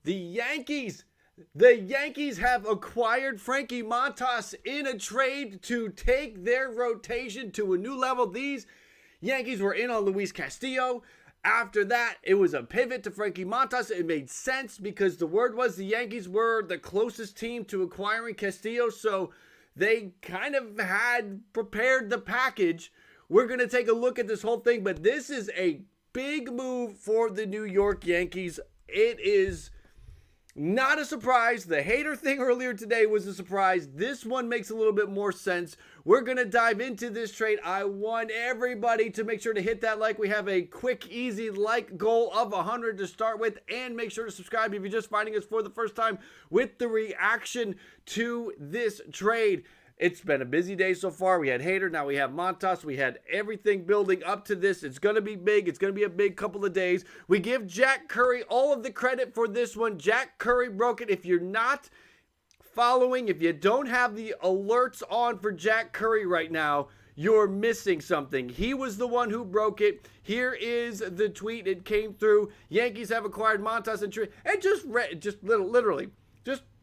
The Yankees. The Yankees have acquired Frankie Montas in a trade to take their rotation to a new level. These Yankees were in on Luis Castillo. After that, it was a pivot to Frankie Montas. It made sense because the word was the Yankees were the closest team to acquiring Castillo, so they kind of had prepared the package. We're going to take a look at this whole thing, but this is a big move for the New York Yankees. It is not a surprise. The Hader thing earlier today was a surprise. This one makes a little bit more sense. We're going to dive into this trade. I want everybody to make sure to hit that like. We have a quick, easy like goal of 100 to start with. And make sure to subscribe if you're just finding us for the first time with the reaction to this trade. It's been a busy day so far. We had Hader, now we have Montas. We had everything building up to this. It's going to be big. It's going to be a big couple of days. We give Jack Curry all of the credit for this one. Jack Curry broke it. If you're not following, if you don't have the alerts on for Jack Curry right now, you're missing something. He was the one who broke it. Here is the tweet. It came through. Yankees have acquired Montas and literally,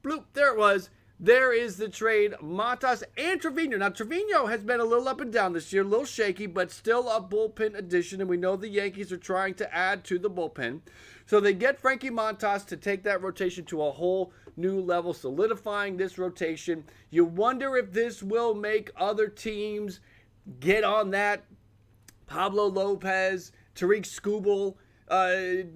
bloop, there it was. There is the trade, Montas and Trevino. Now, Trevino has been a little up and down this year, a little shaky, but still a bullpen addition, and we know the Yankees are trying to add to the bullpen. So they get Frankie Montas to take that rotation to a whole new level, solidifying this rotation. You wonder if this will make other teams get on that Pablo Lopez, Tariq Skubal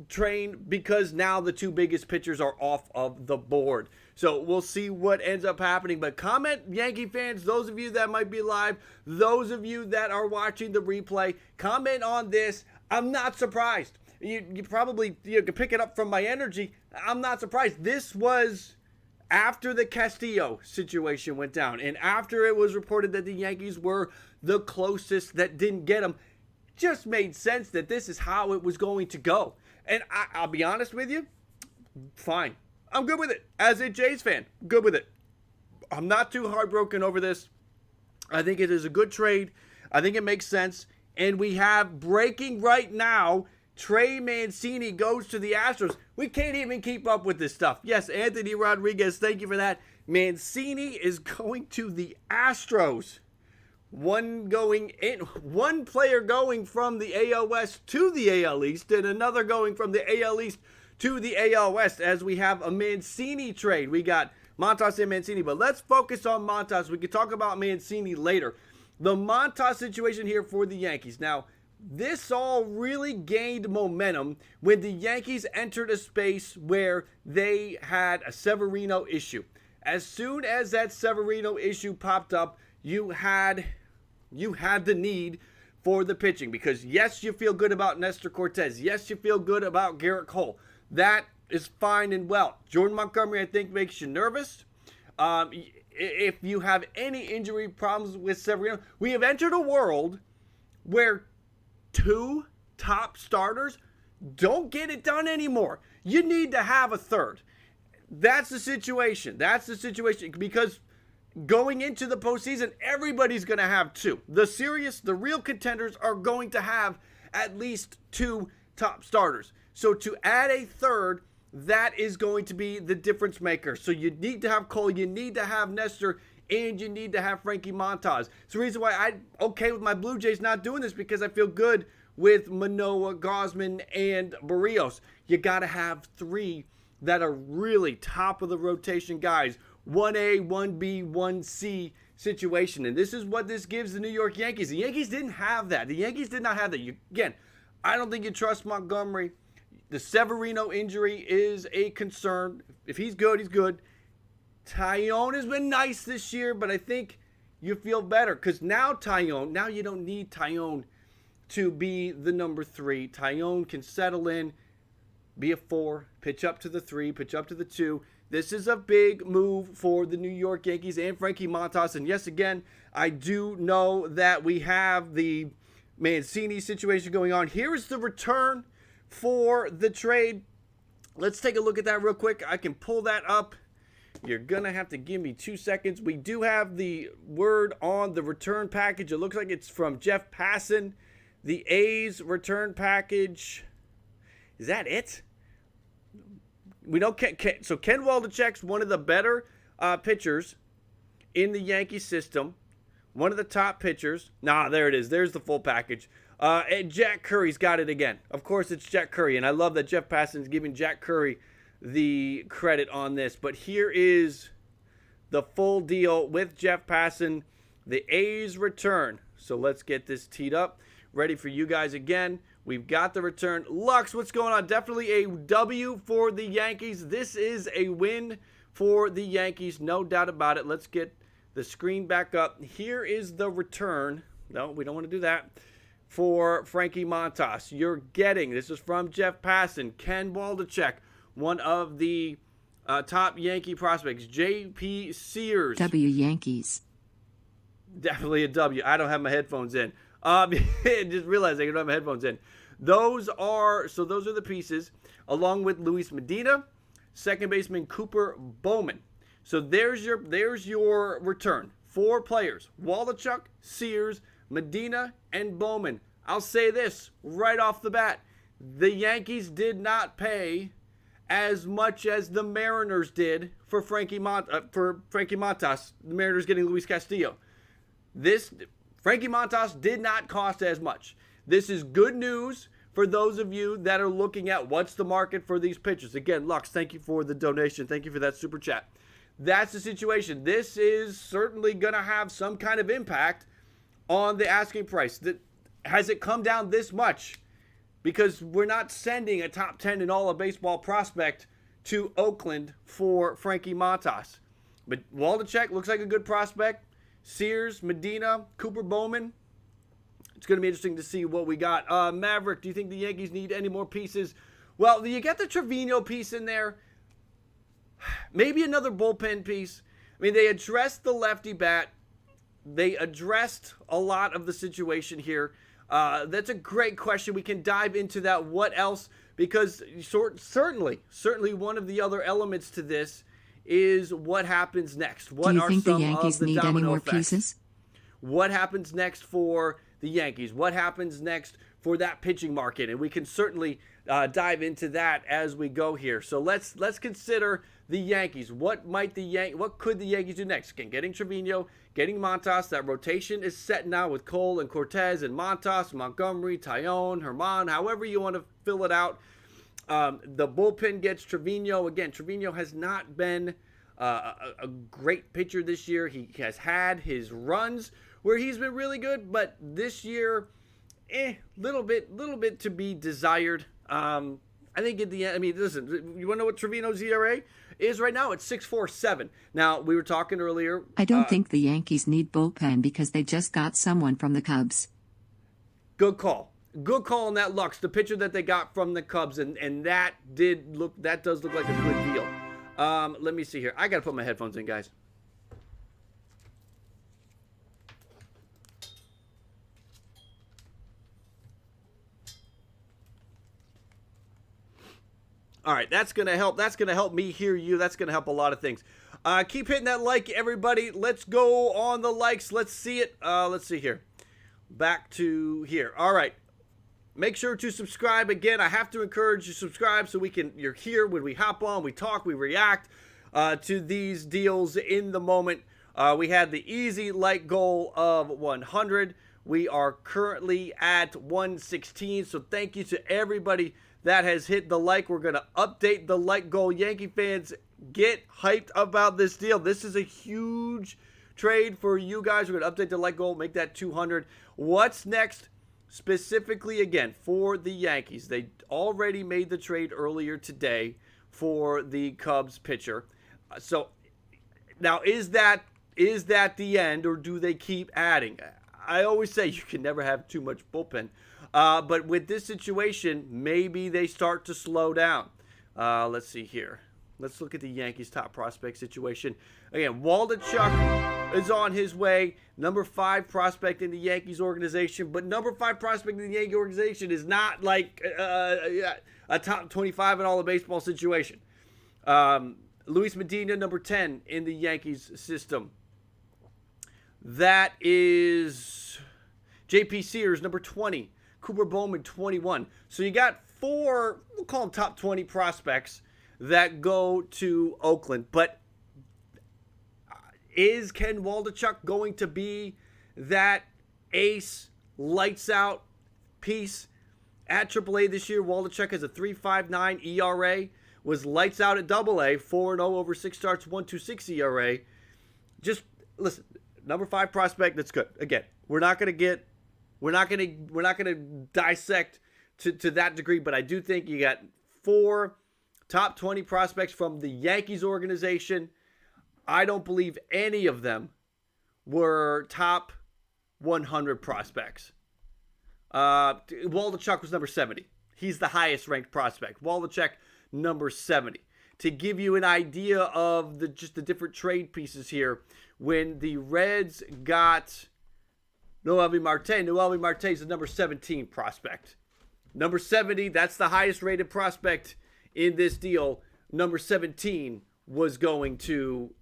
train, because now the two biggest pitchers are off of the board. So we'll see what ends up happening. But comment, Yankee fans, those of you that might be live, those of you that are watching the replay, comment on this. I'm not surprised. You probably can pick it up from my energy. I'm not surprised. This was after the Castillo situation went down and after it was reported that the Yankees were the closest that didn't get him. Just made sense that this is how it was going to go. And I'll be honest with you, fine. I'm good with it. As a Jays fan, good with it. I'm not too heartbroken over this. I think it is a good trade. I think it makes sense. And we have breaking right now, Trey Mancini goes to the Astros. We can't even keep up with this stuff. Yes, Anthony Rodriguez, thank you for that. Mancini is going to the Astros. One player going from the AL West to the AL East, and another going from the AL East to the AL West, as we have a Mancini trade. We got Montas and Mancini, but let's focus on Montas. We can talk about Mancini later. The Montas situation here for the Yankees. Now, this all really gained momentum when the Yankees entered a space where they had a Severino issue. As soon as that Severino issue popped up, you had the need for the pitching, because yes, you feel good about Nestor Cortez. Yes, you feel good about Garrett Cole. That is fine and well. Jordan Montgomery, I think, makes you nervous. If you have any injury problems with Severino, we have entered a world where two top starters don't get it done anymore. You need to have a third. That's the situation. Because going into the postseason, everybody's going to have two. The real contenders are going to have at least two top starters. So to add a third, that is going to be the difference maker. So you need to have Cole, you need to have Nestor, and you need to have Frankie Montas. It's the reason why I'm okay with my Blue Jays not doing this, because I feel good with Manoah, Gausman, and Barrios. You got to have three that are really top of the rotation guys. 1A, 1B, 1C situation. And this is what this gives the New York Yankees. The Yankees didn't have that. The Yankees did not have that. Again, I don't think you trust Montgomery. The Severino injury is a concern. If he's good, he's good. Taillon has been nice this year, but I think you feel better because now you don't need Taillon to be the number 3. Taillon can settle in, be a 4, pitch up to the 3, pitch up to the 2. This is a big move for the New York Yankees and Frankie Montas. And yes, again, I do know that we have the Mancini situation going on. Here is the return for the trade. Let's take a look at that real quick. I can pull that up. You're going to have to give me 2 seconds. We do have the word on the return package. It looks like it's from Jeff Passan. The A's return package. Is that it? We know so Ken Waldichuk's one of the better pitchers in the Yankee system. One of the top pitchers. There it is. There's the full package. And Jack Curry's got it again. Of course, it's Jack Curry. And I love that Jeff Passan's giving Jack Curry the credit on this. But here is the full deal with Jeff Passan. The A's return. So let's get this teed up. Ready for you guys again. We've got the return. Lux, what's going on? Definitely a W for the Yankees. This is a win for the Yankees. No doubt about it. Let's get the screen back up. Here is the return. No, we don't want to do that. For Frankie Montas. You're getting, this is from Jeff Passan, Ken Waldichuk, one of the top Yankee prospects, J.P. Sears. W Yankees. Definitely a W. I don't have my headphones in. Just realized I don't have my headphones in. Those are the pieces, along with Luis Medina, second baseman Cooper Bowman. So there's your return. 4 players: Waldichuk, Sears, Medina, and Bowman. I'll say this right off the bat: the Yankees did not pay as much as the Mariners did for Frankie Montas. The Mariners getting Luis Castillo. Frankie Montas did not cost as much. This is good news for those of you that are looking at what's the market for these pitchers. Again, Lux, thank you for the donation. Thank you for that super chat. That's the situation. This is certainly going to have some kind of impact on the asking price. Has it come down this much? Because we're not sending a top 10 in all of baseball prospect to Oakland for Frankie Montas. But Waldichuk looks like a good prospect. Sears, Medina, Cooper Bowman. It's going to be interesting to see what we got. Maverick, do you think the Yankees need any more pieces? Well, you get the Trevino piece in there. Maybe another bullpen piece. I mean, they addressed the lefty bat. They addressed a lot of the situation here. That's a great question. We can dive into that. What else? Because certainly one of the other elements to this is what happens next. What Do you are think some the Yankees of the need domino any more effects? pieces? What happens next for the Yankees? What happens next for that pitching market? And we can certainly dive into that as we go here. So let's consider the Yankees. What could the Yankees do next? Again, getting Trevino, getting Montas. That rotation is set now with Cole and Cortez and Montas, Montgomery, Taillon, Herman, however you want to fill it out. The bullpen gets Trevino. Again, Trevino has not been a great pitcher this year. He has had his runs where he's been really good, but this year, little bit to be desired. I think at the end, I mean, listen, you want to know what Trevino's ERA is right now? It's 6.47. Now, we were talking earlier. I don't think the Yankees need bullpen because they just got someone from the Cubs. Good call. Good call on that, Lux. The pitcher that they got from the Cubs, and that does look like a good deal. Let me see here. I got to put my headphones in, guys. All right, that's going to help. That's going to help me hear you. That's going to help a lot of things. Keep hitting that like, everybody. Let's go on the likes. Let's see it. Let's see here. Back to here. All right. Make sure to subscribe. Again, I have to encourage you to subscribe so you're here when we hop on, we talk, we react to these deals in the moment. We had the easy like goal of 100. We are currently at 116. So thank you to everybody that has hit the like. We're going to update the like goal. Yankee fans, get hyped about this deal. This is a huge trade for you guys. We're going to update the like goal, make that 200. What's next? Specifically, again, for the Yankees, they already made the trade earlier today for the Cubs pitcher. So now, is that the end, or do they keep adding? I always say you can never have too much bullpen. But with this situation, maybe they start to slow down. Let's see here. Let's look at the Yankees' top prospect situation. Again, Waldichuk is on his way. Number 5 prospect in the Yankees organization. But number 5 prospect in the Yankee organization is not like a top 25 in all of baseball situation. Luis Medina, number 10 in the Yankees system. That is J.P. Sears, number 20. Cooper Bowman, 21. So you got 4, we'll call them top 20 prospects that go to Oakland. But is Ken Waldichuk going to be that ace, lights out piece at AAA this year? Waldichuk has a 3.59 ERA, was lights out at AA, 4-0 over 6 starts, 1.26 ERA. Just listen, number 5 prospect, that's good. Again, we're not going to dissect to that degree, but I do think you got 4 top 20 prospects from the Yankees organization. I don't believe any of them were top 100 prospects. Waldichuk was number 70. He's the highest ranked prospect. Waldichuk, number 70. To give you an idea of the different trade pieces here, when the Reds got Noelvi Marte is the number 17 prospect. Number 70, that's the highest rated prospect in this deal. Number 17 was going to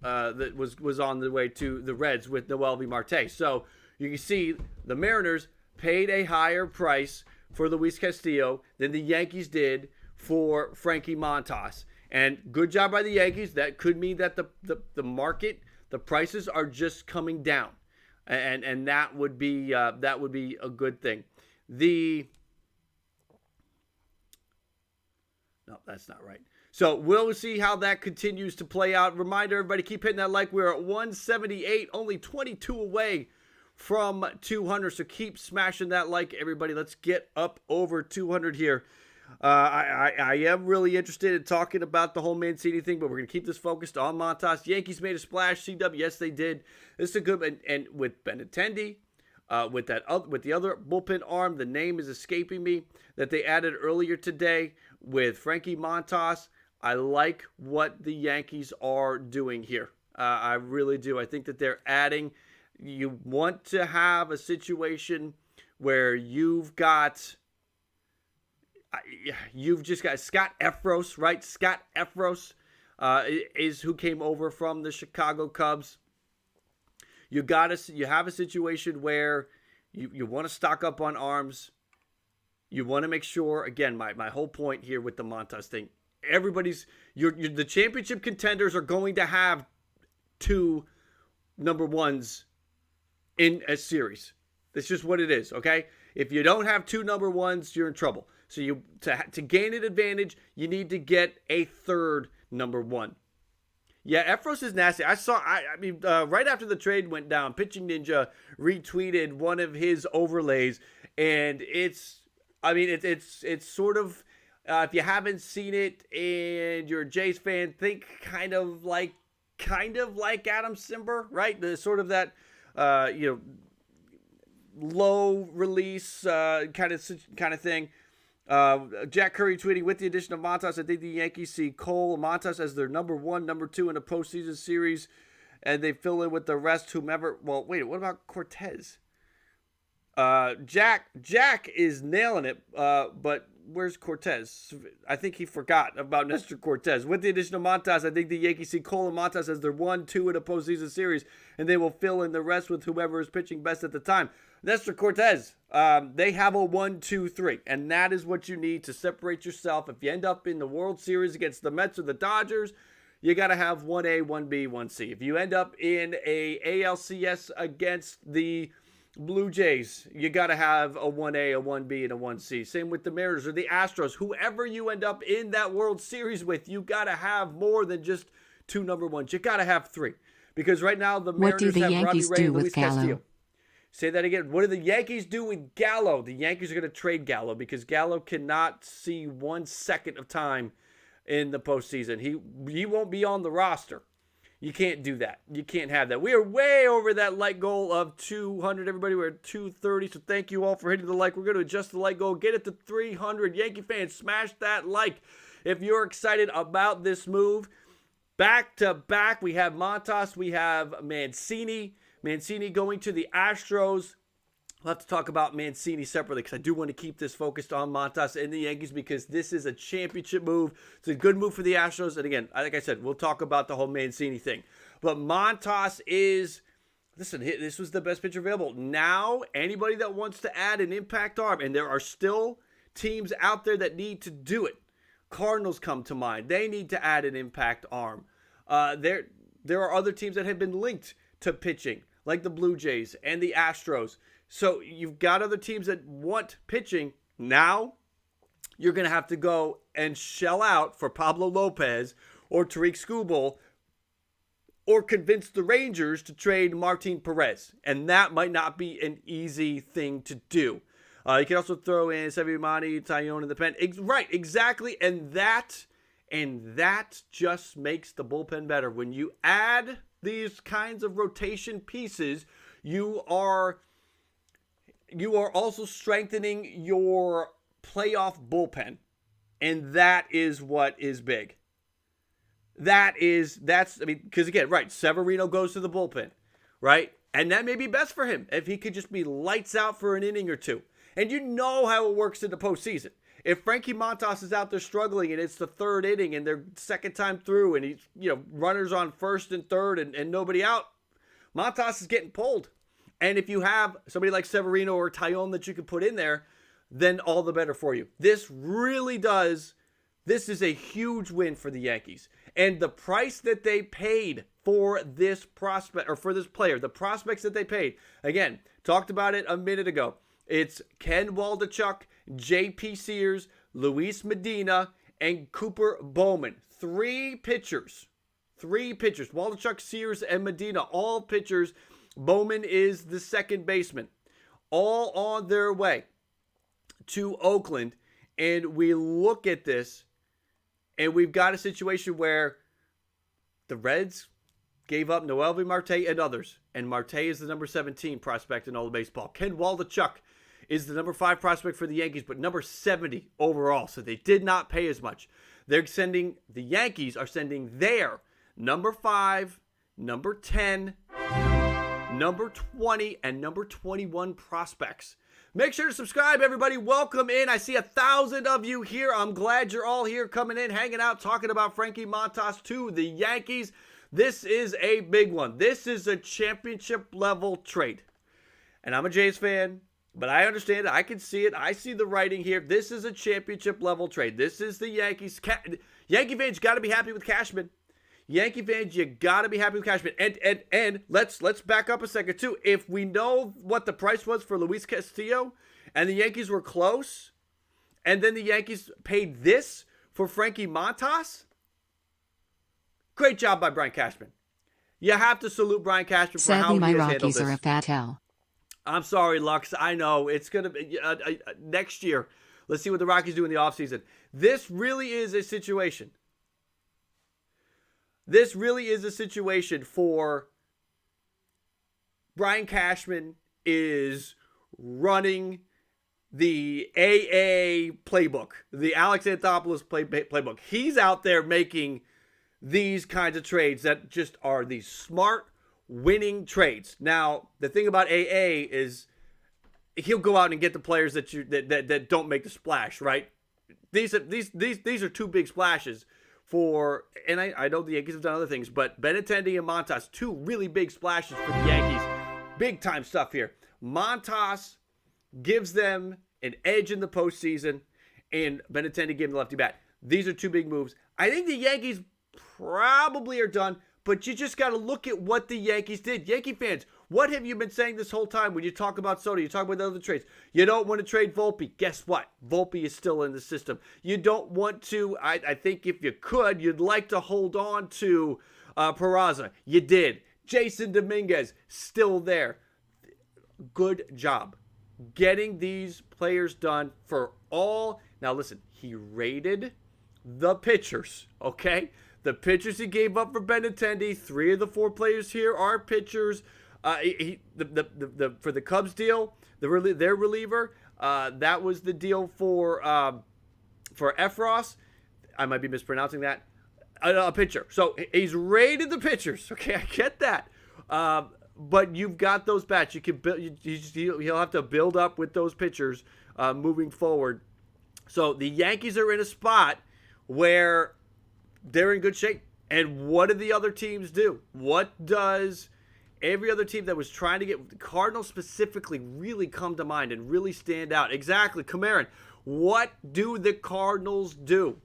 was on the way to the Reds with Noelvi Marte. So you can see the Mariners paid a higher price for Luis Castillo than the Yankees did for Frankie Montas. And good job by the Yankees. That could mean that the market, the prices are just coming down. And that would be a good thing. No, that's not right. So we'll see how that continues to play out. Reminder, everybody, keep hitting that like. We're at 178, only 22 away from 200. So keep smashing that like, everybody. Let's get up over 200 here. I am really interested in talking about the whole Mancini thing, but we're going to keep this focused on Montas. Yankees made a splash. CW, yes, they did. This is a good, and with Benintendi, with the other bullpen arm, the name is escaping me, that they added earlier today with Frankie Montas. I like what the Yankees are doing here. I really do. I think that they're adding. You want to have a situation where you've just got Scott Efros, right? Scott Efros is who came over from the Chicago Cubs. You have a situation where you want to stock up on arms. You want to make sure, again, my whole point here with the Montas thing, the championship contenders are going to have 2 number 1s in a series. That's just what it is, okay? If you don't have 2 number 1s, you're in trouble. So to gain an advantage, you need to get a 3rd number 1. Yeah, Efros is nasty. I mean, right after the trade went down, Pitching Ninja retweeted one of his overlays, and it's sort of, if you haven't seen it and you're a Jays fan, think kind of like Adam Simber, right? The sort of that, low release kind of thing. Jack Curry tweeting, with the addition of Montas, I think the Yankees see Cole Montas as their number 1, number 2 in a postseason series, and they fill in with the rest, whomever. Well, wait, what about Cortez? Jack is nailing it, but where's Cortez? I think he forgot about Nestor Cortez. With the addition of Montas, I think the Yankees see Cole and Montas as their 1, 2 in a postseason series, and they will fill in the rest with whomever is pitching best at the time. Nestor Cortez, they have a 1, 2, 3, and that is what you need to separate yourself. If you end up in the World Series against the Mets or the Dodgers, you got to have 1A, 1B, 1C. If you end up in a ALCS against the Blue Jays, you got to have a 1A, a 1B, and a 1C. Same with the Mariners or the Astros. Whoever you end up in that World Series with, you got to have more than just 2 number 1s. You got to have 3. Because right now the Mariners have Robbie Ray and Luis Castillo. Say that again. What do the Yankees do with Gallo? The Yankees are going to trade Gallo because Gallo cannot see 1 second of time in the postseason. He won't be on the roster. You can't do that. You can't have that. We are way over that like goal of 200. Everybody, we're at 230. So thank you all for hitting the like. We're going to adjust the like goal. Get it to 300. Yankee fans, smash that like. If you're excited about this move, back to back, we have Montas. We have Mancini. Mancini going to the Astros. We'll have to talk about Mancini separately because I do want to keep this focused on Montas and the Yankees because this is a championship move. It's a good move for the Astros. And again, like I said, we'll talk about the whole Mancini thing. But Montas is, listen, this was the best pitcher available. Now, anybody that wants to add an impact arm, and there are still teams out there that need to do it. Cardinals come to mind. They need to add an impact arm. There are other teams that have been linked to pitching, like the Blue Jays and the Astros. So you've got other teams that want pitching. Now you're going to have to go and shell out for Pablo Lopez or Tariq Skubal, or convince the Rangers to trade Martin Perez. And that might not be an easy thing to do. You can also throw in Seviemani, Taillon in the pen. Right, exactly. And that just makes the bullpen better. When you add these kinds of rotation pieces, you are also strengthening your playoff bullpen. And that is what is big. Because again, right, Severino goes to the bullpen, right? And that may be best for him if he could just be lights out for an inning or two. And you know how it works in the postseason. If Frankie Montas is out there struggling and it's the third inning and they're second time through and he's, runners on first and third and nobody out, Montas is getting pulled. And if you have somebody like Severino or Taillon that you can put in there, then all the better for you. This is a huge win for the Yankees. And the price that they paid for this prospect, or for this player, the prospects that they paid, again, talked about it a minute ago. It's Ken Waldichuk, J.P. Sears, Luis Medina, and Cooper Bowman. Three pitchers. Waldichuk, Sears, and Medina, all pitchers. Bowman is the second baseman. All on their way to Oakland. And we look at this, and we've got a situation where the Reds gave up Noelvi Marte and others. And Marte is the number 17 prospect in all of baseball. Ken Waldichuk is the number 5 prospect for the Yankees, but number 70 overall. So they did not pay as much. The Yankees are sending their number 5, number 10, number 20, and number 21 prospects. Make sure to subscribe, everybody. Welcome in. I see 1,000 of you here. I'm glad you're all here, coming in, hanging out, talking about Frankie Montas to the Yankees. This is a big one. This is a championship-level trade. And I'm a Jays fan, but I understand it. I can see it. I see the writing here. This is a championship-level trade. This is the Yankees. Yankee fans got to be happy with Cashman. Yankee fans, you got to be happy with Cashman. And let's back up a second, too. If we know what the price was for Luis Castillo and the Yankees were close, and then the Yankees paid this for Frankie Montas, great job by Brian Cashman. You have to salute Brian Cashman for how he has handled this. Sadly, my Rockies are a fat hell. I'm sorry, Lux. I know. It's going to be next year. Let's see what the Rockies do in the offseason. This really is a situation. This really is a situation for Brian Cashman is running the AA playbook, the Alex Anthopoulos playbook. He's out there making these kinds of trades that just are these smart, winning trades. Now, the thing about AA is he'll go out and get the players that don't make the splash, right? These are two big splashes. And I know the Yankees have done other things, but Benintendi and Montas, two really big splashes for the Yankees. Big time stuff here. Montas gives them an edge in the postseason, and Benintendi gave them the lefty bat. These are two big moves. I think the Yankees probably are done, but you just got to look at what the Yankees did. Yankee fans, what have you been saying this whole time when you talk about Soto, you talk about the other trades? You don't want to trade Volpe. Guess what? Volpe is still in the system. You don't want to, I think if you could, you'd like to hold on to Peraza. You did. Jason Dominguez, still there. Good job getting these players done for all. Now listen, he rated the pitchers, okay? The pitchers he gave up for Benintendi, 3 of the 4 players here are pitchers. For the Cubs deal, their reliever, that was the deal for Efros. I might be mispronouncing that. A pitcher. So he's rated the pitchers. Okay, I get that. But you've got those bats. You can build. He'll have to build up with those pitchers moving forward. So the Yankees are in a spot where they're in good shape. And what do the other teams do? What does every other team that was trying to get the Cardinals specifically really come to mind and really stand out? Exactly, Cameron. What do the Cardinals do?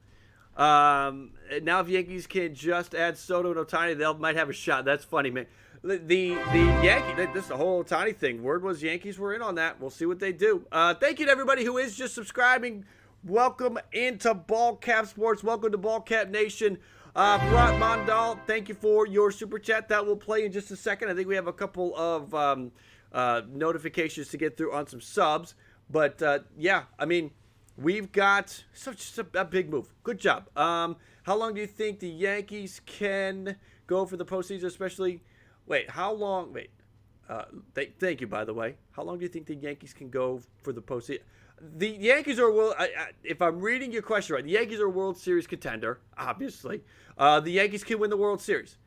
Now if Yankees can just add Soto and Ohtani, they might have a shot. That's funny, man. The Yankees, this is the whole Ohtani thing. Word was Yankees were in on that. We'll see what they do. Thank you to everybody who is just subscribing. Welcome into BALLCAP Sports. Welcome to BALLCAP Nation. Furat Mandal, thank you for your super chat. That will play in just a second. I think we have a couple of notifications to get through on some subs. But, yeah, I mean, we've got such a big move. Good job. How long do you think the Yankees can go for the postseason, especially? Wait, how long? Wait. Thank you, by the way. How long do you think the Yankees can go for the postseason? The Yankees are, if I'm reading your question right, the Yankees are a World Series contender, obviously. The Yankees can win the World Series.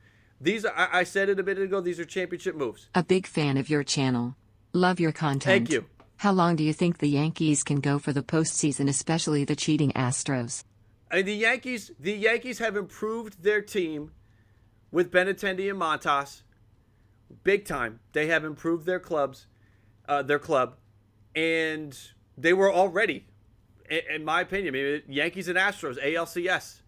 These are, I said it a minute ago, these are championship moves. A big fan of your channel. Love your content. Thank you. How long do you think the Yankees can go for the postseason, especially the cheating Astros? The Yankees have improved their team with Benintendi and Montas. Big time. They have improved their club. And they were already, in my opinion, maybe Yankees and Astros, ALCS.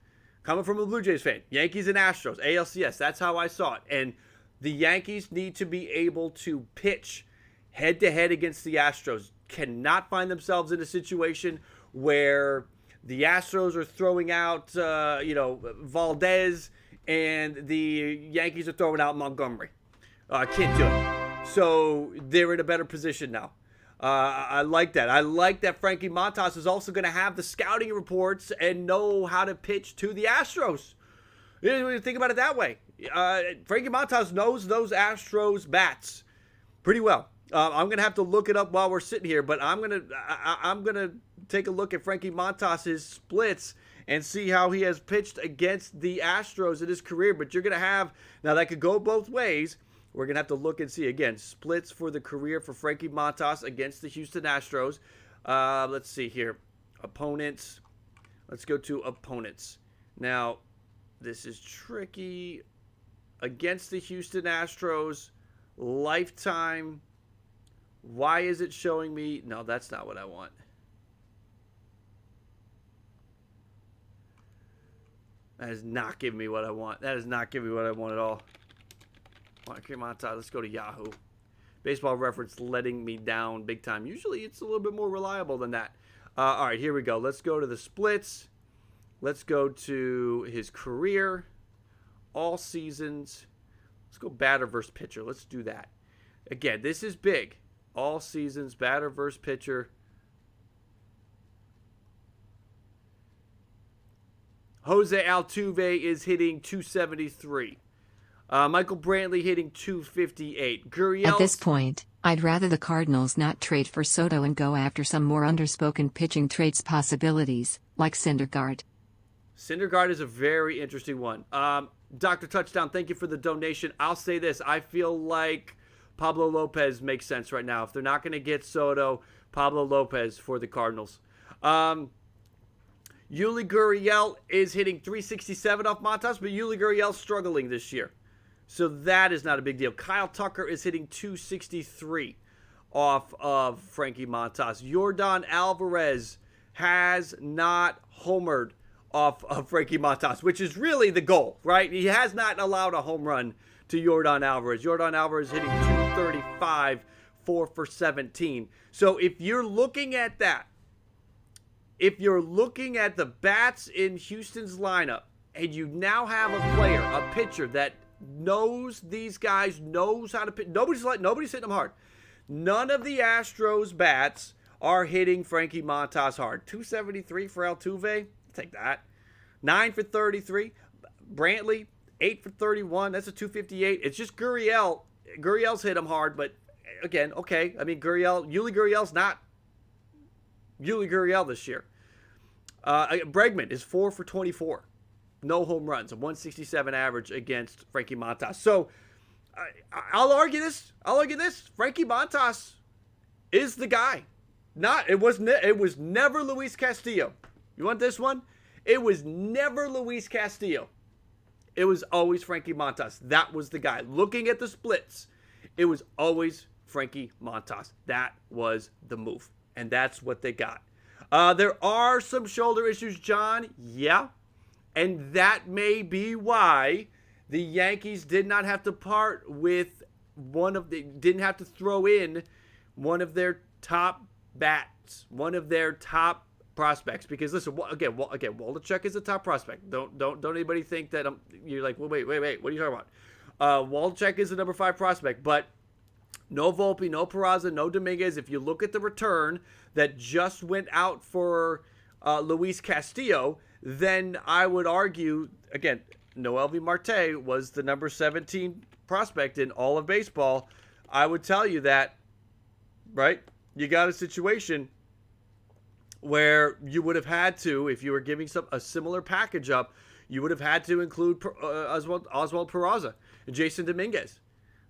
Coming from a Blue Jays fan, Yankees and Astros, ALCS. That's how I saw it. And the Yankees need to be able to pitch head-to-head against the Astros. Cannot find themselves in a situation where the Astros are throwing out, Valdez, and the Yankees are throwing out Montgomery. Can't do it. So they're in a better position now. I like that. I like that Frankie Montas is also going to have the scouting reports and know how to pitch to the Astros. You think about it that way. Frankie Montas knows those Astros bats pretty well. I'm going to have to look it up while we're sitting here, but I'm gonna take a look at Frankie Montas' splits and see how he has pitched against the Astros in his career. But you're going to have, now that could go both ways. We're going to have to look and see, again, splits for the career for Frankie Montas against the Houston Astros. Let's see here. Opponents. Let's go to opponents. Now, this is tricky. Against the Houston Astros, lifetime. Why is it showing me? No, that's not what I want. That is not giving me what I want. That is not giving me what I want at all. Frankie Montas, let's go to Yahoo. Baseball Reference letting me down big time. Usually it's a little bit more reliable than that. All right, here we go. Let's go to the splits. Let's go to his career. All seasons. Let's go batter versus pitcher. Let's do that. Again, this is big. All seasons, batter versus pitcher. Jose Altuve is hitting 273. Michael Brantley hitting 258. Gurriel. At this point, I'd rather the Cardinals not trade for Soto and go after some more underspoken pitching trades possibilities, like Syndergaard. Syndergaard is a very interesting one. Dr. Touchdown, thank you for the donation. I'll say this. I feel like Pablo Lopez makes sense right now. If they're not going to get Soto, Pablo Lopez for the Cardinals. Yuli Gurriel is hitting 367 off Montas, but Yuli Gurriel's struggling this year. So that is not a big deal. Kyle Tucker is hitting 263 off of Frankie Montas. Yordan Alvarez has not homered off of Frankie Montas, which is really the goal, right? He has not allowed a home run to Yordan Alvarez. Yordan Alvarez hitting 235, 4 for 17. So if you're looking at that, if you're looking at the bats in Houston's lineup, and you now have a player, a pitcher that knows these guys, knows how to pitch. Nobody's hitting them hard. None of the Astros bats are hitting Frankie Montas hard. 273 for Altuve. I'll take that. 9 for 33. Brantley, 8 for 31. That's a 258. It's just Gurriel. Gurriel's hit him hard, but again, okay. I mean, Yuli Gurriel's not Yuli Gurriel this year. Bregman is 4 for 24. No home runs, a 167 average against Frankie Montas. So I'll argue this. Frankie Montas is the guy. It was never Luis Castillo. You want this one? It was never Luis Castillo. It was always Frankie Montas. That was the guy. Looking at the splits, it was always Frankie Montas. That was the move, and that's what they got. There are some shoulder issues, John. Yeah. And that may be why the Yankees did not have to part with didn't have to throw in one of their top bats, one of their top prospects. Because listen, again, Waldichuk is a top prospect. Don't anybody think that you're like, well, wait, what are you talking about? Waldichuk is the number 5 prospect, but no Volpe, no Peraza, no Dominguez. If you look at the return that just went out for Luis Castillo, then I would argue, again, Noelvi Marte was the number 17 prospect in all of baseball. I would tell you that, right? You got a situation where you would have had to, if you were giving a similar package up, you would have had to include Oswald Peraza and Jason Dominguez.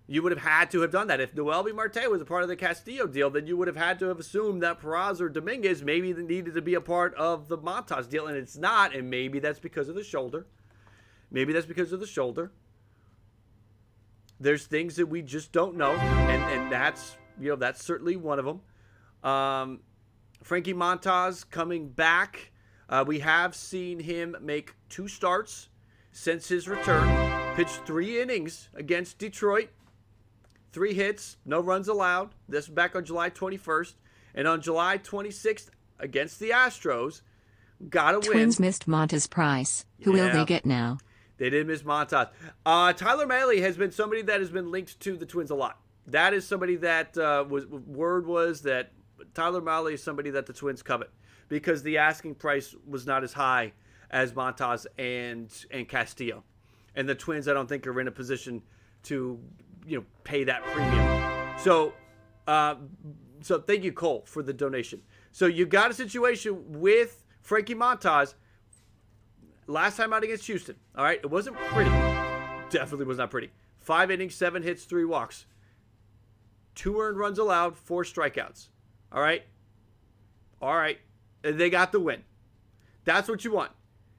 You would have had to have done that. If Noelvi Marte was a part of the Castillo deal, then you would have had to have assumed that Peraza or Dominguez maybe needed to be a part of the Montas deal, and it's not, and maybe that's because of the shoulder. There's things that we just don't know, and that's certainly one of them. Frankie Montas coming back. We have seen him make 2 starts since his return. Pitched 3 innings against Detroit. 3 hits, no runs allowed. This was back on July 21st. And on July 26th against the Astros, got a win. Twins missed Montas Price. Who will they get now? They did miss Montas. Tyler Mahle has been somebody that has been linked to the Twins a lot. That is somebody that word was that Tyler Mahle is somebody that the Twins covet because the asking price was not as high as Montas and Castillo. And the Twins, I don't think, are in a position to pay that premium. So thank you, Cole, for the donation. So you got a situation with Frankie Montas last time out against Houston. All right, it wasn't pretty. Definitely was not pretty. 5 innings, 7 hits, 3 walks, 2 earned runs allowed, 4 strikeouts. All right. And they got the win. That's what you want.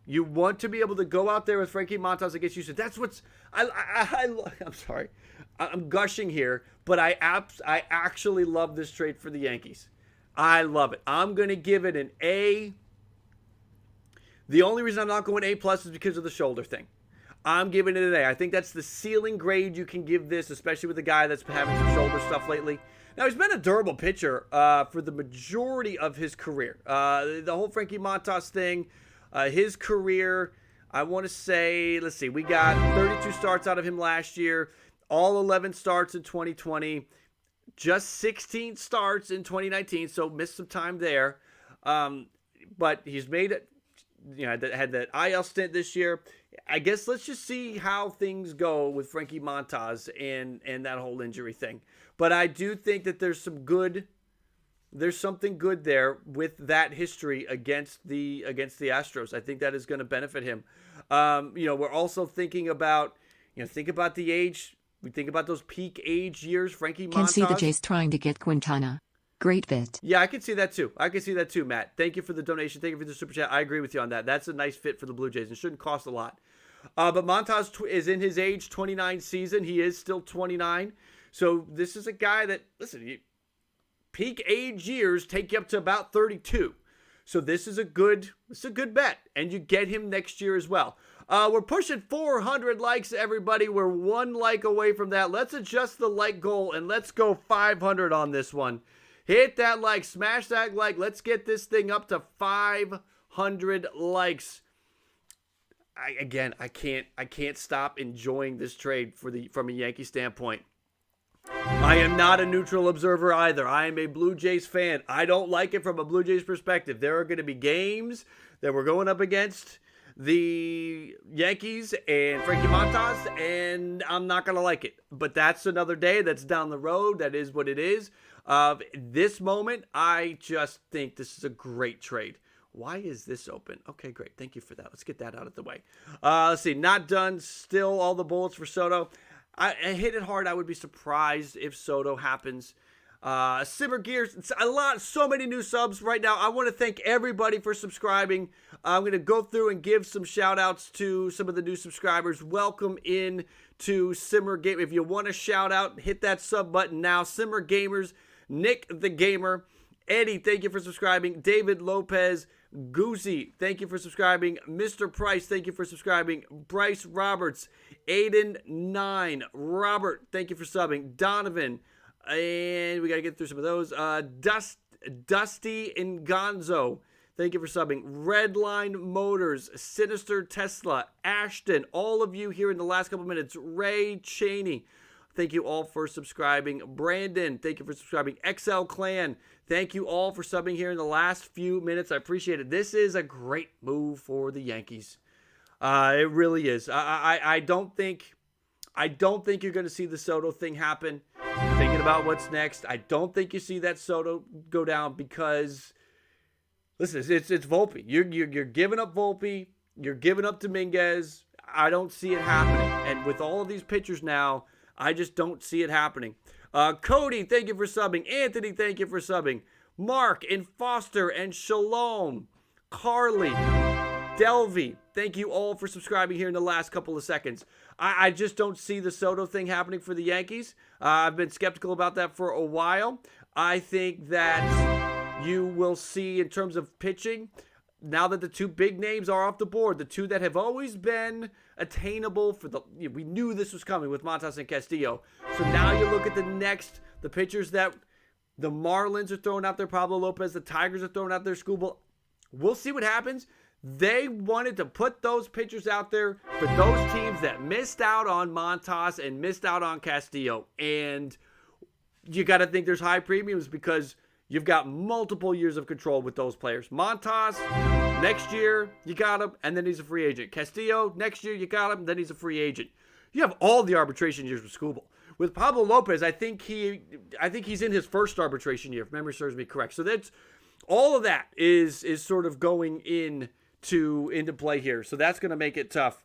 You want to be able to go out there with Frankie Montas against Houston. That's what's I'm sorry. I'm gushing here, but I actually love this trade for the Yankees. I love it. I'm going to give it an A. The only reason I'm not going A+ is because of the shoulder thing. I'm giving it an A. I think that's the ceiling grade you can give this, especially with a guy that's been having some shoulder stuff lately. Now, he's been a durable pitcher for the majority of his career. The whole Frankie Montas thing, his career, I want to say, let's see, we got 32 starts out of him last year, all 11 starts in 2020, just 16 starts in 2019, so missed some time there. But he's made it, had that IL stint this year. I guess let's just see how things go with Frankie Montas and that whole injury thing. But I do think that there's something good there with that history against the Astros. I think that is going to benefit him. We're also thinking about, think about the age. We think about those peak age years. Frankie Montas. Can see the Jays trying to get Quintana. Great fit. Yeah, I can see that too. Matt. Thank you for the donation. Thank you for the super chat. I agree with you on that. That's a nice fit for the Blue Jays. It shouldn't cost a lot. But Montas is in his age 29 season. He is still 29. So this is a guy that, listen, peak age years take you up to about 32. So this is a good bet. And you get him next year as well. We're pushing 400 likes, everybody. We're 1 like away from that. Let's adjust the like goal and let's go 500 on this one. Hit that like, smash that like. Let's get this thing up to 500 likes. I can't stop enjoying this trade from a Yankee standpoint. I am not a neutral observer either. I am a Blue Jays fan. I don't like it from a Blue Jays perspective. There are going to be games that we're going up against the Yankees and Frankie Montas, and I'm not going to like it. But that's another day. That's down the road. That is what it is. This moment, I just think this is a great trade. Why is this open? Okay, great. Thank you for that. Let's get that out of the way. Let's see. Not done. Still all the bullets for Soto. I hit it hard. I would be surprised if Soto happens. Simmer Gears, so many new subs right now. I want to thank everybody for subscribing. I'm going to go through and give some shout outs to some of the new subscribers. Welcome in to Simmer Game. If you want a shout out, hit that sub button now. Simmer Gamers, Nick the Gamer, Eddie, thank you for subscribing. David Lopez, Goosey, thank you for subscribing. Mr. Price, thank you for subscribing. Bryce Roberts, Aiden9, Robert, thank you for subbing. Donovan, and we got to get through some of those. Dusty and Gonzo, thank you for subbing. Redline Motors, Sinister Tesla, Ashton, all of you here in the last couple minutes. Ray Cheney, thank you all for subscribing. Brandon, thank you for subscribing. XL Clan, thank you all for subbing here in the last few minutes. I appreciate it. This is a great move for the Yankees. It really is. I don't think you're going to see the Soto thing happen. Thinking about what's next, I don't think you see that Soto go down because, listen, it's Volpe. You're giving up Volpe. You're giving up Dominguez. I don't see it happening. And with all of these pitchers now, I just don't see it happening. Cody, thank you for subbing. Anthony, thank you for subbing. Mark and Foster and Shalom. Carly, Delvey, thank you all for subscribing here in the last couple of seconds. I just don't see the Soto thing happening for the Yankees. I've been skeptical about that for a while. I think that you will see in terms of pitching, now that the two big names are off the board, the two that have always been attainable for we knew this was coming with Montas and Castillo. So now you look at the pitchers that the Marlins are throwing out there, Pablo Lopez, the Tigers are throwing out there, Skubal. We'll see what happens. They wanted to put those pitchers out there for those teams that missed out on Montas and missed out on Castillo. And you got to think there's high premiums because you've got multiple years of control with those players. Montas, next year, you got him, and then he's a free agent. Castillo, next year, you got him, then he's a free agent. You have all the arbitration years with Skubal. With Pablo Lopez, I think he's in his first arbitration year, if memory serves me correct. So that's all of that is sort of going into play here. So that's going to make it tough.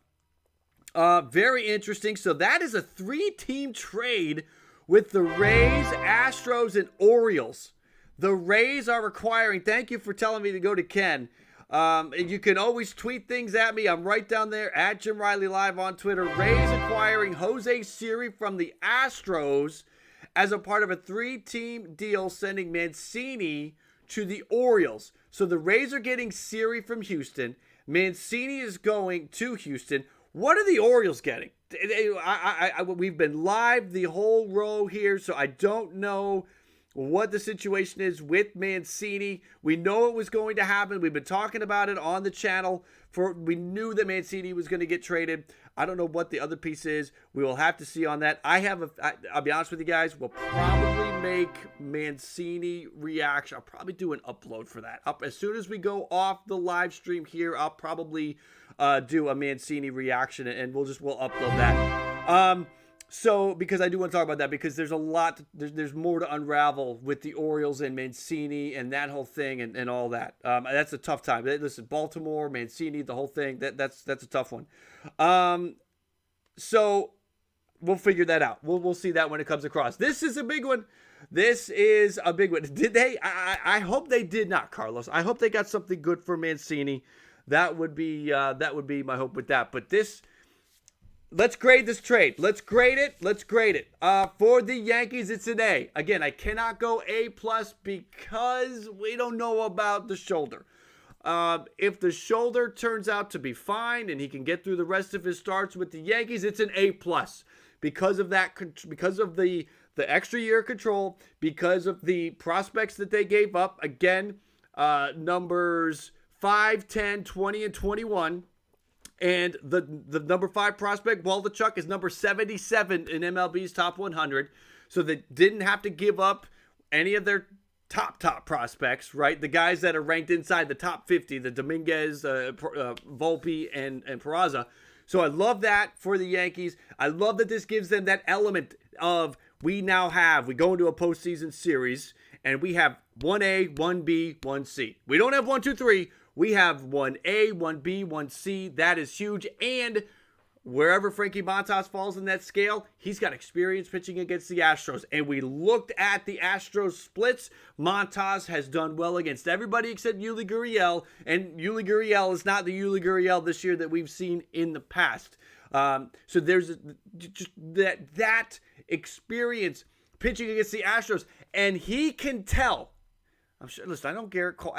Very interesting. So that is a 3-team trade with the Rays, Astros, and Orioles. The Rays are requiring, thank you for telling me to go to Ken. And you can always tweet things at me. I'm right down there at Jim Riley Live on Twitter. Rays acquiring Jose Siri from the Astros as a part of a 3-team deal, sending Mancini to the Orioles. So the Rays are getting Siri from Houston. Mancini is going to Houston. What are the Orioles getting? We've been live the whole row here, so I don't know what the situation is with Mancini. We know it was going to happen. We've been talking about it on the channel. We knew that Mancini was going to get traded. I don't know what the other piece is. We will have to see on that. I'll be honest with you guys, we'll probably make Mancini reaction. I'll probably do an upload for that. As soon as we go off the live stream here, I'll probably do a Mancini reaction, and we'll upload that. So, because I do want to talk about that, because there's a lot, there's more to unravel with the Orioles and Mancini and that whole thing and all that. That's a tough time. Listen, Baltimore, Mancini, the whole thing, that's a tough one. So, we'll figure that out. We'll see that when it comes across. This is a big one. This is a big one. Did they? I hope they did not, Carlos. I hope they got something good for Mancini. That would be my hope with that. But this. Let's grade this trade. Let's grade it. For the Yankees, it's an A. Again, I cannot go A+ because we don't know about the shoulder. If the shoulder turns out to be fine and he can get through the rest of his starts with the Yankees, it's an A+. Because of that, because of the extra year of control, because of the prospects that they gave up. Again, numbers 5, 10, 20, and 21. And the number 5 prospect, Waldichuk, is number 77 in MLB's top 100. So they didn't have to give up any of their top prospects, right? The guys that are ranked inside the top 50, the Dominguez, Volpe, and Peraza. So I love that for the Yankees. I love that this gives them that element of we go into a postseason series, and we have 1A, 1B, 1C. We don't have 1, 2, 3. We have 1A, 1B, 1C. That is huge. And wherever Frankie Montas falls in that scale, he's got experience pitching against the Astros. And we looked at the Astros splits. Montas has done well against everybody except Yuli Gurriel. And Yuli Gurriel is not the Yuli Gurriel this year that we've seen in the past. So there's just that experience pitching against the Astros. And he can tell. I'm sure, listen, I know Garrett Cole.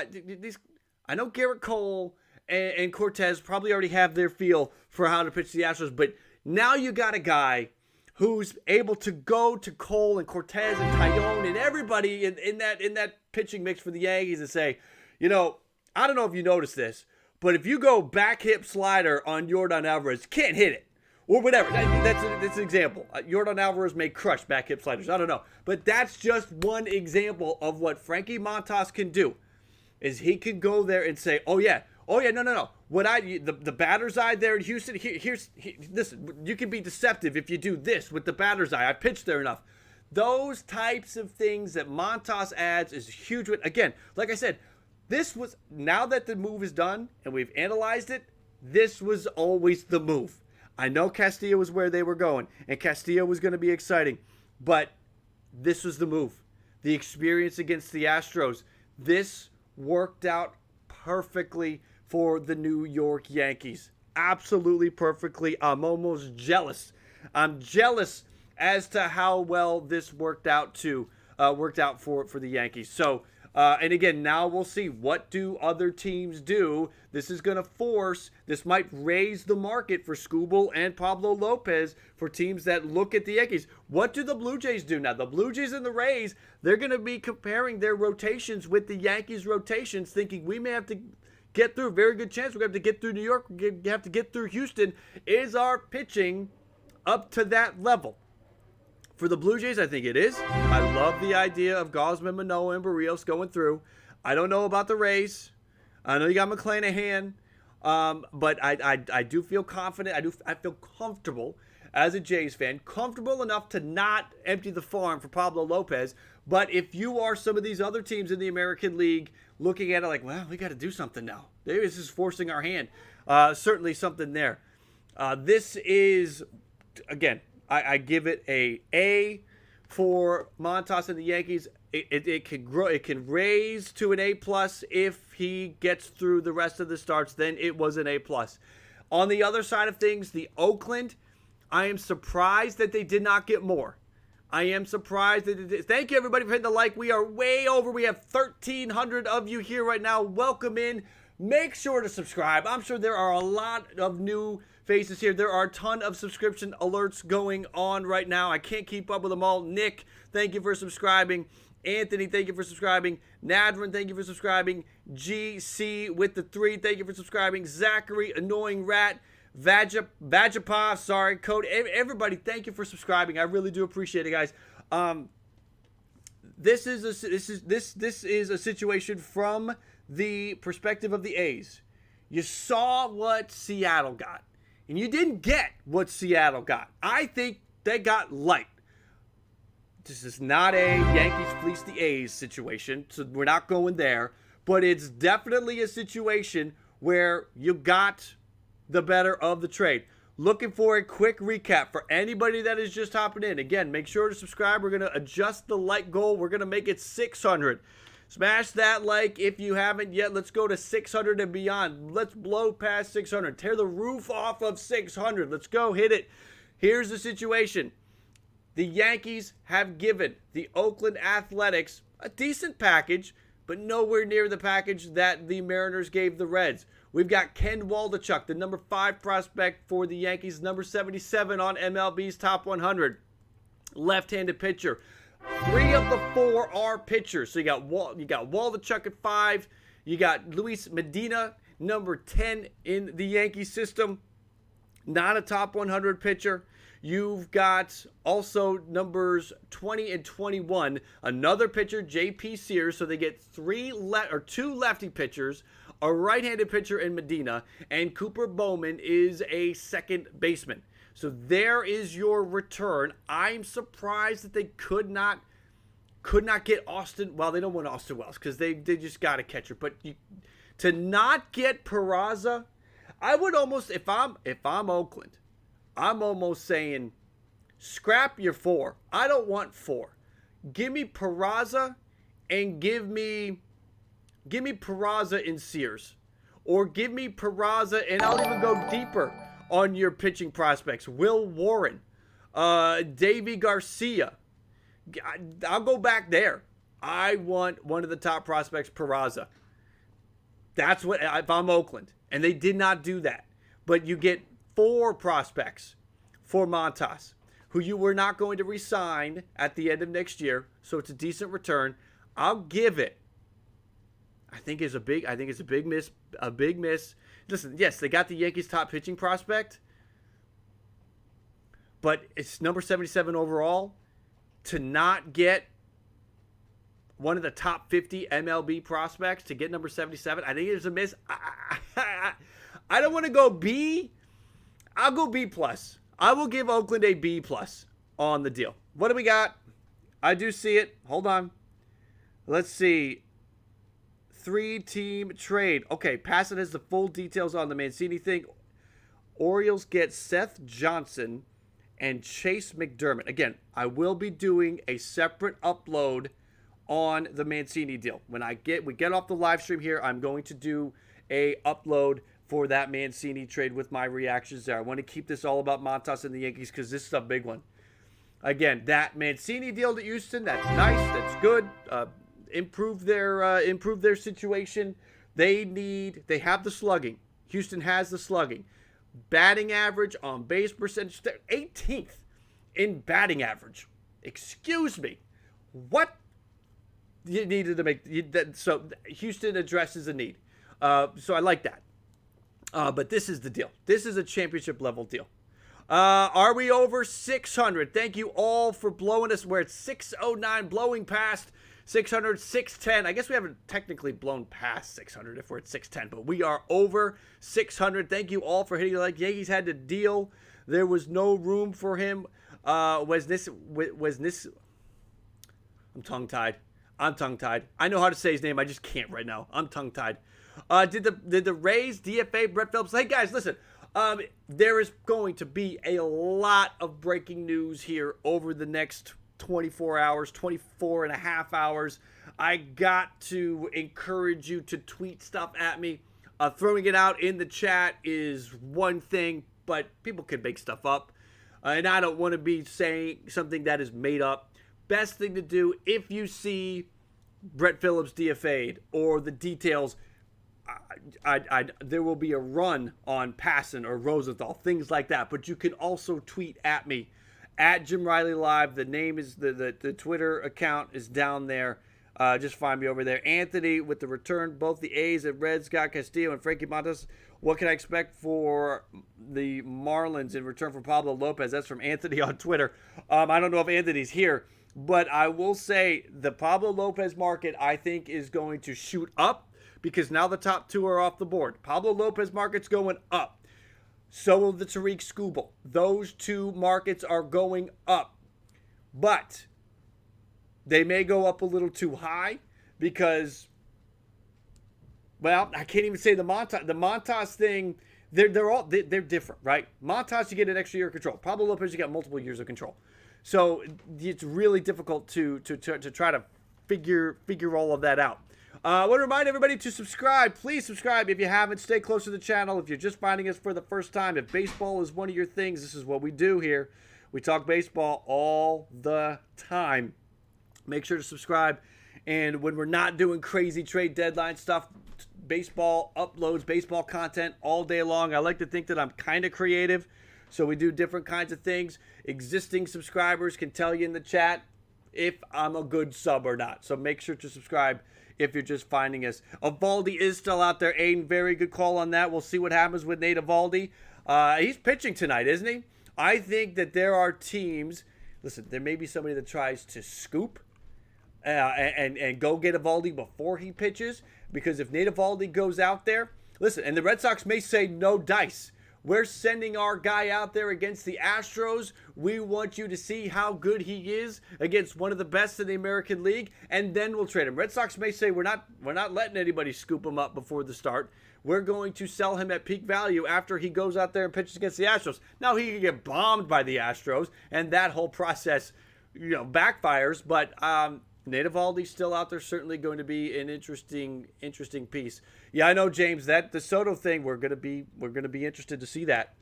I know Garrett Cole and Cortez probably already have their feel for how to pitch the Astros, but now you got a guy who's able to go to Cole and Cortez and Tyone and everybody in that pitching mix for the Yankees and say, you know, I don't know if you noticed this, but if you go back hip slider on Yordan Alvarez, can't hit it. Or whatever. That's an example. Yordan Alvarez may crush back hip sliders. I don't know. But that's just one example of what Frankie Montas can do. Is he can go there and say, oh yeah, no. The batter's eye there in Houston, listen, you can be deceptive if you do this with the batter's eye. I pitched there enough. Those types of things that Montas adds is huge. Again, like I said, now that the move is done and we've analyzed it, this was always the move. I know Castillo was where they were going, and Castillo was going to be exciting, but this was the move. The experience against the Astros, this worked out perfectly for the New York Yankees. Absolutely perfectly. I'm almost jealous. I'm jealous as to how well this worked out for the Yankees. So, and again, now we'll see, what do other teams do? This might raise the market for Skubal and Pablo Lopez for teams that look at the Yankees. What do the Blue Jays do now? The Blue Jays and the Rays, they're going to be comparing their rotations with the Yankees' rotations, thinking we may have to get through. Very good chance we're going to have to get through New York. We have to get through Houston. Is our pitching up to that level? For the Blue Jays, I think it is. I love the idea of Gausman, Manoah, and Barrios going through. I don't know about the Rays. I know you got McClanahan, but I do feel confident. I feel comfortable as a Jays fan, comfortable enough to not empty the farm for Pablo Lopez. But if you are some of these other teams in the American League looking at it like, well, we got to do something now. This is forcing our hand. Certainly something there. This is, again, I give it A for Montas and the Yankees. It can grow. It can raise to an A+ if he gets through the rest of the starts. Then it was an A+. On the other side of things, the Oakland, I am surprised that they did not get more. I am surprised that they did. Thank you, everybody, for hitting the like. We are way over. We have 1,300 of you here right now. Welcome in. Make sure to subscribe. I'm sure there are a lot of new faces here. There are a ton of subscription alerts going on right now. I can't keep up with them all. Nick, thank you for subscribing. Anthony, thank you for subscribing. Nadrin, thank you for subscribing. GC with the 3, thank you for subscribing. Zachary, Annoying Rat, Vajapa, sorry, Code. Everybody, thank you for subscribing. I really do appreciate it, guys. This is a situation from the perspective of the A's. You saw what Seattle got, and you didn't get what Seattle got. I think they got light. This is not a Yankees fleece the A's situation, so we're not going there. But it's definitely a situation where you got the better of the trade. Looking for a quick recap for anybody that is just hopping in. Again, make sure to subscribe. We're going to adjust the like goal. We're going to make it 600. Smash that like if you haven't yet. Let's go to 600 and beyond. Let's blow past 600. Tear the roof off of 600. Let's go. Hit it. Here's the situation. The Yankees have given the Oakland Athletics a decent package, but nowhere near the package that the Mariners gave the Reds. We've got Ken Waldichuk, the number 5 prospect for the Yankees, number 77 on MLB's Top 100. Left-handed pitcher. 3 of the 4 are pitchers. So you got Waldichuk at 5. You got Luis Medina, number 10 in the Yankee system. Not a Top 100 pitcher. You've got also numbers 20 and 21. Another pitcher, J.P. Sears. So they get 2 lefty pitchers, a right-handed pitcher in Medina, and Cooper Bowman is a second baseman. So there is your return. I'm surprised that they could not get Austin. Well, they don't want Austin Wells because they just got a catcher. But to not get Peraza, I would almost, if I'm Oakland, I'm almost saying, scrap your 4. I don't want 4. Give me Peraza and give me Peraza and Sears. Or give me Peraza, and I'll even go deeper on your pitching prospects. Will Warren, Davy Garcia. I'll go back there. I want one of the top prospects, Peraza. That's what, if I'm Oakland. And they did not do that. But you get 4 prospects for Montas, who you were not going to re-sign at the end of next year. So it's a decent return. I'll give it. I think it's a big miss. A big miss. Listen, yes, they got the Yankees' top pitching prospect, but it's number 77 overall. To not get one of the top 50 MLB prospects, to get number 77, I think it's a miss. I don't want to go B. I'll go B+. I will give Oakland a B+ on the deal. What do we got? I do see it. Hold on. Let's see. 3-team trade. Okay, Passan has the full details on the Mancini thing. Orioles get Seth Johnson and Chase McDermott. Again, I will be doing a separate upload on the Mancini deal. When we get off the live stream here, I'm going to do a upload for that Mancini trade with my reactions there. I want to keep this all about Montas and the Yankees because this is a big one. Again, that Mancini deal to Houston, that's nice, that's good. Improve their situation. They have the slugging. Houston has the slugging. Batting average, on base percentage, they're 18th in batting average. Excuse me. What you needed to make that? So Houston addresses a need. So I like that. But this is the deal. This is a championship level deal. Are we over 600? Thank you all for blowing us. We're at 609, blowing past 600, 610. I guess we haven't technically blown past 600 if we're at 610, but we are over 600. Thank you all for hitting the like. Yankees had to deal. There was no room for him. Was this? I'm tongue-tied. I know how to say his name. I just can't right now. I'm tongue-tied. Did the Rays DFA Brett Phillips? Hey, guys, listen. There is going to be a lot of breaking news here over the next 24 hours, 24 and a half hours. I got to encourage you to tweet stuff at me. Throwing it out in the chat is one thing, but people can make stuff up. And I don't want to be saying something that is made up. Best thing to do, if you see Brett Phillips DFA'd or the details, there will be a run on Passan or Rosenthal, things like that. But you can also tweet at me at Jim Riley Live. The name is the Twitter account is down there. Just find me over there. Anthony with the return, both the A's and Reds got Castillo and Frankie Montas. What can I expect for the Marlins in return for Pablo Lopez? That's from Anthony on Twitter. I don't know if Anthony's here, but I will say the Pablo Lopez market, I think, is going to shoot up because now the top 2 are off the board. Pablo Lopez market's going up. So will the Tariq Skubal. Those 2 markets are going up. But they may go up a little too high because, well, I can't even say the Montas thing. They're different, right? Montas, you get an extra year of control. Pablo Lopez, you got multiple years of control. So it's really difficult to try to figure all of that out. I want to remind everybody to subscribe. Please subscribe if you haven't. Stay close to the channel. If you're just finding us for the first time, if baseball is one of your things, this is what we do here. We talk baseball all the time. Make sure to subscribe. And when we're not doing crazy trade deadline stuff, baseball uploads, baseball content all day long. I like to think that I'm kind of creative, so we do different kinds of things. Existing subscribers can tell you in the chat if I'm a good sub or not. So make sure to subscribe if you're just finding us. Evaldi is still out there, Aiden. Very good call on that. We'll see what happens with Nate Evaldi. He's pitching tonight, isn't he? I think that there are teams. Listen, there may be somebody that tries to scoop and go get Evaldi before he pitches, because if Nate Evaldi goes out there, listen, and the Red Sox may say no dice. We're sending our guy out there against the Astros. We want you to see how good he is against one of the best in the American League, and then we'll trade him. Red Sox may say we're not letting anybody scoop him up before the start. We're going to sell him at peak value after he goes out there and pitches against the Astros. Now he can get bombed by the Astros, and that whole process, backfires. But Nate Evaldi's still out there, certainly going to be an interesting piece. Yeah, I know, James, that the Soto thing, we're gonna be interested to see that.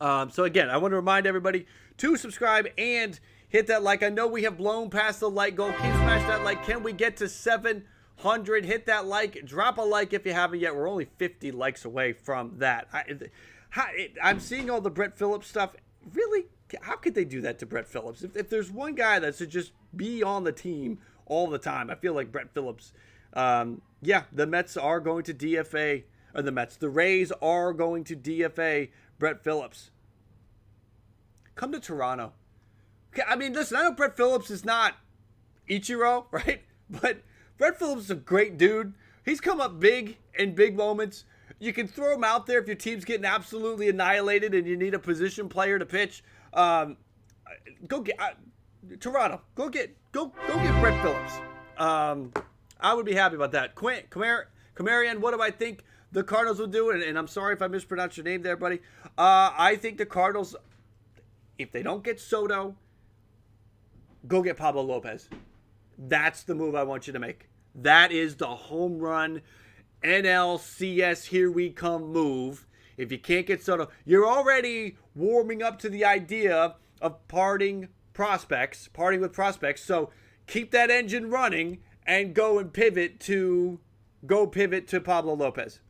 So again, I want to remind everybody to subscribe and hit that like. I know we have blown past the like goal. Can you smash that like? Can we get to 7 100. Hit that like. Drop a like if you haven't yet. We're only 50 likes away from that. I'm seeing all the Brett Phillips stuff. Really? How could they do that to Brett Phillips? If there's one guy that should just be on the team all the time, I feel like Brett Phillips. Yeah, the Mets are going to DFA, or the Rays are going to DFA Brett Phillips. Come to Toronto. I mean, listen, I know Brett Phillips is not Ichiro, right? But Brett Phillips is a great dude. He's come up big in big moments. You can throw him out there if your team's getting absolutely annihilated and you need a position player to pitch. Go get Toronto. Go get Brett Phillips. I would be happy about that. Camarian, what do I think the Cardinals will do? And I'm sorry if I mispronounced your name there, buddy. I think the Cardinals, if they don't get Soto, go get Pablo Lopez. That's the move I want you to make. That is the home run NLCS here we come move. If you can't get Soto, you're already warming up to the idea of parting with prospects. So keep that engine running and go pivot to Pablo Lopez.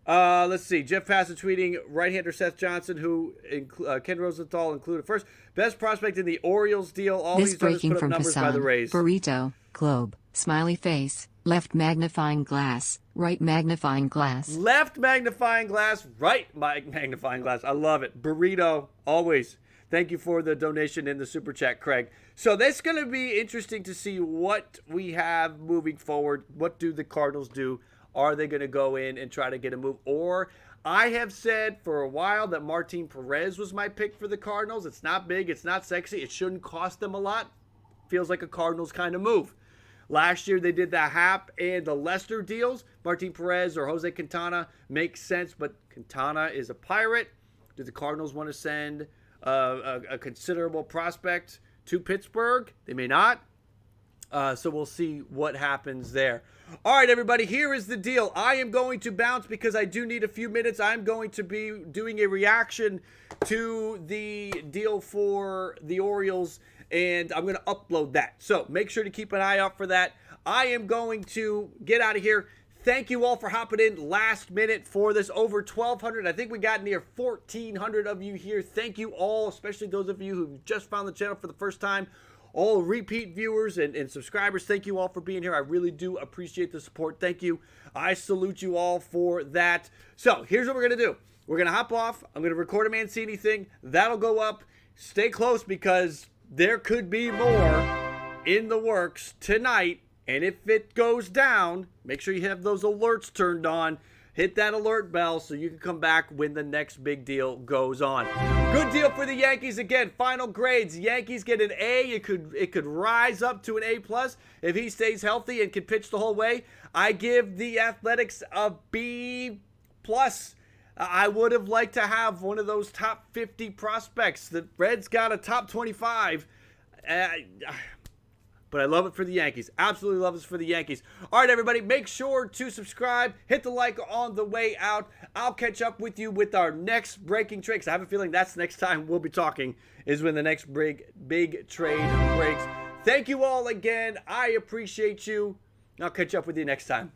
Let's see. Jeff Passer tweeting, right-hander Seth Johnson, who Ken Rosenthal included first. Best prospect in the Orioles deal. All This he's done is breaking put up from numbers by Hassan. the Rays. Burrito, globe, smiley face, left magnifying glass, right magnifying glass. Left magnifying glass, right magnifying glass. I love it. Burrito, always. Thank you for the donation in the Super Chat, Craig. So that's going to be interesting to see what we have moving forward. What do the Cardinals do? Are they going to go in and try to get a move? Or I have said for a while that Martin Perez was my pick for the Cardinals. It's not big. It's not sexy. It shouldn't cost them a lot. Feels like a Cardinals kind of move. Last year they did the Hap and the Lester deals. Martin Perez or Jose Quintana makes sense, but Quintana is a Pirate. Do the Cardinals want to send a considerable prospect to Pittsburgh? They may not. So we'll see what happens there. All right, everybody, here is the deal. I am going to bounce because I do need a few minutes. I'm going to be doing a reaction to the deal for the Orioles, and I'm going to upload that. So make sure to keep an eye out for that. I am going to get out of here. Thank you all for hopping in last minute for this. Over 1,200. I think we got near 1,400 of you here. Thank you all, especially those of you who just found the channel for the first time. All repeat viewers and subscribers, thank you all for being here. I really do appreciate the support. Thank you. I salute you all for that. So here's what we're going to do. We're going to hop off. I'm going to record a Mancini thing. That'll go up. Stay close because there could be more in the works tonight. And if it goes down, make sure you have those alerts turned on. Hit that alert bell so you can come back when the next big deal goes on. Good deal for the Yankees. Again, final grades. Yankees get an A. It could rise up to an A+ if he stays healthy and can pitch the whole way. I give the Athletics a B+. I would have liked to have one of those top 50 prospects. The Reds got a top 25. But I love it for the Yankees. Absolutely love it for the Yankees. All right, everybody, make sure to subscribe. Hit the like on the way out. I'll catch up with you with our next breaking trade. I have a feeling that's the next time we'll be talking is when the next big trade breaks. Thank you all again. I appreciate you. I'll catch up with you next time.